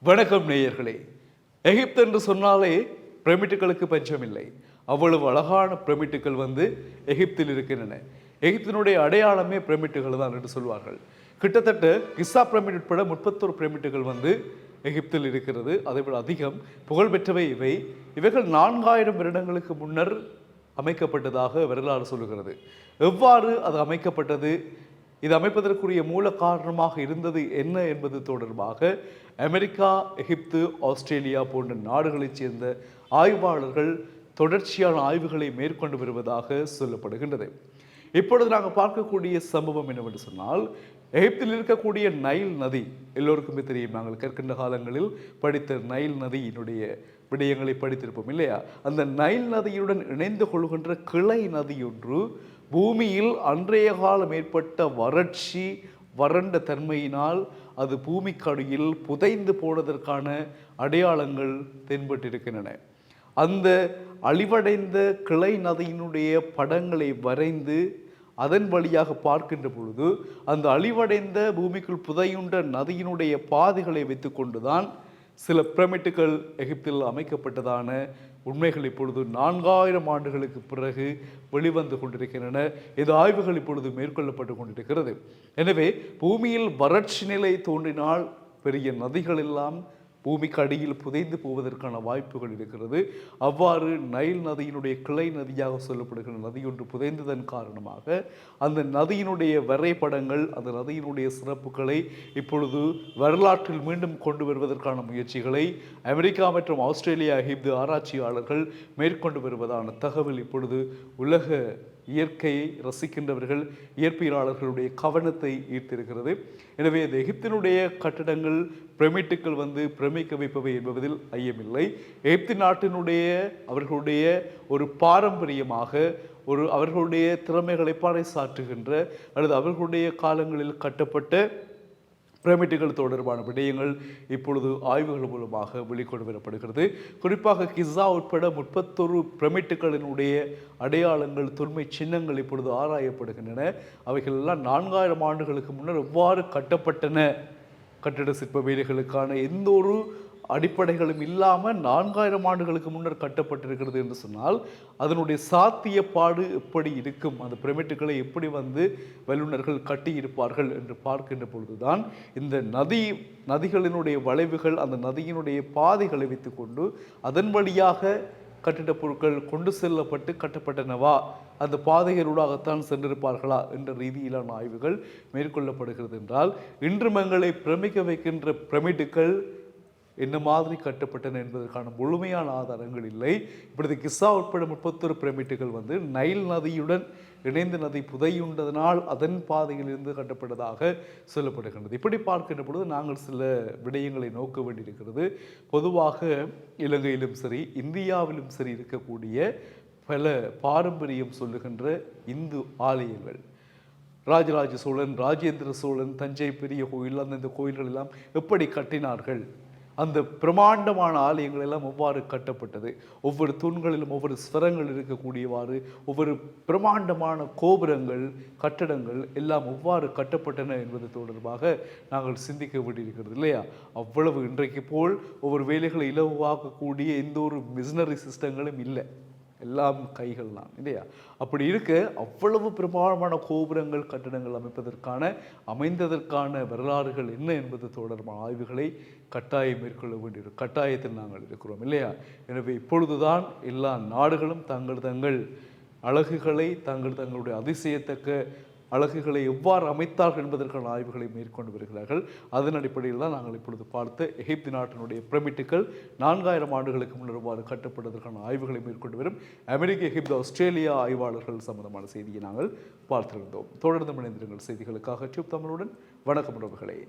வணக்கம் நேயர்களே. எகிப்து என்று சொன்னாலே பிரமிட்டுகளுக்கு பஞ்சமில்லை. அவ்வளவு அழகான பிரமிட்டுகள் எகிப்தில் இருக்கின்றன. எகிப்தினுடைய அடையாளமே பிரமிட்டுகள் தான் என்று சொல்வார்கள். கிட்டத்தட்ட கிசா பிரமிட் உட்பட 31 பிரமிட்டுகள் எகிப்தில் இருக்கிறது. அதைவிட அதிகம் புகழ்பெற்றவை இவைகள் 4000 வருடங்களுக்கு முன்னர் அமைக்கப்பட்டதாக வரலாறு சொல்லுகிறது. எவ்வாறு அது அமைக்கப்பட்டது, இது அமைப்பதற்குரிய மூல காரணமாக இருந்தது என்ன என்பது தொடர்பாக அமெரிக்கா, எகிப்து, ஆஸ்திரேலியா போன்ற நாடுகளைச் சேர்ந்த ஆய்வாளர்கள் தொடர்ச்சியான ஆய்வுகளை மேற்கொண்டு வருவதாக சொல்லப்படுகின்றது. இப்பொழுது நாங்கள் பார்க்கக்கூடிய சம்பவம் என்னவென்று சொன்னால், எகிப்தில் இருக்கக்கூடிய நைல் நதி எல்லோருக்குமே தெரியும். நாங்கள் கற்கின்ற காலங்களில் படித்த நைல் நதியினுடைய விடயங்களை படித்திருப்போம் இல்லையா? அந்த நைல் நதியுடன் இணைந்து கொள்கின்ற கிளை நதியொன்று பூமியில் அன்றைய காலம் ஏற்பட்ட வறட்சி, வறண்ட தன்மையினால் அது பூமிக்கடியில் புதைந்து போனதற்கான அடையாளங்கள் தென்பட்டிருக்கின்றன. அந்த அழிவடைந்த கிளை நதியினுடைய படங்களை வரைந்து அதன் வழியாக பார்க்கின்ற பொழுது அந்த அழிவடைந்த பூமிக்குள் புதையுண்ட நதியினுடைய பாதைகளை வைத்துக்கொண்டுதான் சில பிரமிட்டுகள் எகிப்தில் அமைக்கப்பட்டதான உண்மைகள் இப்பொழுது 4000 ஆண்டுகளுக்கு பிறகு வெளிவந்து கொண்டிருக்கின்றன. இந்த ஆய்வுகள் இப்பொழுது மேற்கொள்ளப்பட்டு கொண்டிருக்கிறது. எனவே பூமியில் வறட்சி நிலை தோன்றினால் பெரிய நதிகள் எல்லாம் பூமிக்கு அடியில் புதைந்து போவதற்கான வாய்ப்புகள் இருக்கிறது. அவ்வாறு நைல் நதியினுடைய கிளை நதியாக சொல்லப்படுகிற நதி ஒன்று புதைந்ததன் காரணமாக அந்த நதியினுடைய வரைபடங்கள், அந்த நதியினுடைய சிறப்புகளை இப்பொழுது வரலாற்றில் மீண்டும் கொண்டு வருவதற்கான முயற்சிகளை அமெரிக்கா மற்றும் ஆஸ்திரேலியா, எகிப்து ஆராய்ச்சியாளர்கள் மேற்கொண்டு வருவதான தகவல் இப்பொழுது உலக இயற்கையை ரசிக்கின்றவர்கள், இயற்பியலாளர்களுடைய கவனத்தை ஈர்த்திருக்கிறது. எனவே இந்த எகிப்தினுடைய கட்டடங்கள், பிரமிட்டுக்கள் பிரமிக்க வைப்பவை என்பதில் ஐயமில்லை. எகிப்து நாட்டினுடைய அவர்களுடைய ஒரு பாரம்பரியமாக, அவர்களுடைய திறமைகளை பறைசாற்றுகின்ற அல்லது அவர்களுடைய காலங்களில் கட்டப்பட்ட பிரமிட்டுகள் தொடர்பான விடயங்கள் இப்பொழுது ஆய்வுகள் மூலமாக வெளிக்கொண்டு வரப்படுகிறது. குறிப்பாக கிசா உட்பட 31 பிரமிட்டுகளினுடைய அடையாளங்கள், தொன்மை சின்னங்கள் இப்பொழுது ஆராயப்படுகின்றன. அவைகள் எல்லாம் 4000 ஆண்டுகளுக்கு முன்னர் எவ்வாறு கட்டப்பட்டன, கட்டிட சிற்ப வேலைகளுக்கான எந்த ஒரு அடிப்படைகளும் இல்லாமல் 4000 ஆண்டுகளுக்கு முன்னர் கட்டப்பட்டிருக்கிறது என்று சொன்னால் அதனுடைய சாத்தியப்பாடு எப்படி இருக்கும், அந்த பிரமிட்டுகளை எப்படி வல்லுநர்கள் கட்டியிருப்பார்கள் என்று பார்க்கின்ற பொழுதுதான் இந்த நதிகளினுடைய வளைவுகள், அந்த நதியினுடைய பாதைகளை வைத்துக்கொண்டு அதன் வழியாக கட்டிட பொருட்கள் கொண்டு செல்லப்பட்டு கட்டப்பட்டனவா, அந்த பாதைகளூடாகத்தான் சென்றிருப்பார்களா என்ற ரீதியிலான ஆய்வுகள் மேற்கொள்ளப்படுகிறது. என்றால் இன்று மங்களை பிரமிக்க வைக்கின்ற பிரமிட்டுகள் என்ன மாதிரி கட்டப்பட்டன என்பதற்கான முழுமையான ஆதாரங்கள் இல்லை. இப்படி கிசா உட்பட 31 பிரமிட்டுகள் நைல் நதியுடன் இணைந்த நதி புதையுண்டதனால் அதன் பாதையிலிருந்து கட்டப்பட்டதாக சொல்லப்படுகின்றது. இப்படி பார்க்கின்ற பொழுது நாங்கள் சில விடயங்களை நோக்க வேண்டியிருக்கிறது. பொதுவாக இலங்கையிலும் சரி, இந்தியாவிலும் சரி இருக்கக்கூடிய பல பாரம்பரியம் சொல்லுகின்ற இந்து ஆலயங்கள், ராஜராஜ சோழன், ராஜேந்திர சோழன், தஞ்சை பெரிய கோயில், அந்த கோயில்கள் எல்லாம் எப்படி கட்டினார்கள், அந்த பிரமாண்டமான ஆலயங்கள் எல்லாம் எவ்வாறு கட்டப்பட்டது, ஒவ்வொரு தூண்களிலும் ஒவ்வொரு ஸ்வரங்கள் இருக்கக்கூடியவாறு ஒவ்வொரு பிரமாண்டமான கோபுரங்கள், கட்டடங்கள் எல்லாம் எவ்வாறு கட்டப்பட்டன என்பது தொடர்பாக நாங்கள் சிந்திக்க வேண்டியிருக்கிறது இல்லையா? அவ்வளவு இன்றைக்கு போல் ஒவ்வொரு வேலைகளை இலவாக்கக்கூடிய எந்த ஒரு மிஷினரி சிஸ்டங்களும் இல்லை, எல்லாம் கைகள் தான் இல்லையா? அப்படி இருக்க அவ்வளவு பிரமாண்டமான கோபுரங்கள், கட்டடங்கள் அமைந்ததற்கான வரலாறுகள் என்ன என்பது தொடர்பான ஆய்வுகளை கட்டாயம் மேற்கொள்ள வேண்டிய கட்டாயத்தில் நாங்கள் இருக்கிறோம் இல்லையா? எனவே இப்பொழுதுதான் எல்லா நாடுகளும் தங்கள் அழகுகளை, தங்களுடைய அதிசயத்தக்க அழகுகளை எவ்வாறு அமைத்தார்கள் என்பதற்கான ஆய்வுகளை மேற்கொண்டு வருகிறார்கள். அதன் அடிப்படையில் தான் நாங்கள் இப்பொழுது பார்த்த எகிப்து நாட்டினுடைய பிரமிட்டுகள் 4000 ஆண்டுகளுக்கு முன்னர் எவ்வாறு கட்டப்படுவதற்கான ஆய்வுகளை மேற்கொண்டு வரும் அமெரிக்க, எகிப்து, ஆஸ்திரேலியா ஆய்வாளர்கள் சம்பந்தமான செய்தியை நாங்கள் பார்த்திருந்தோம். தொடர்ந்து இணைந்திருங்கள் செய்திகளுக்காக டியூப் தமிழுடன். வணக்கம் உறவுகளே.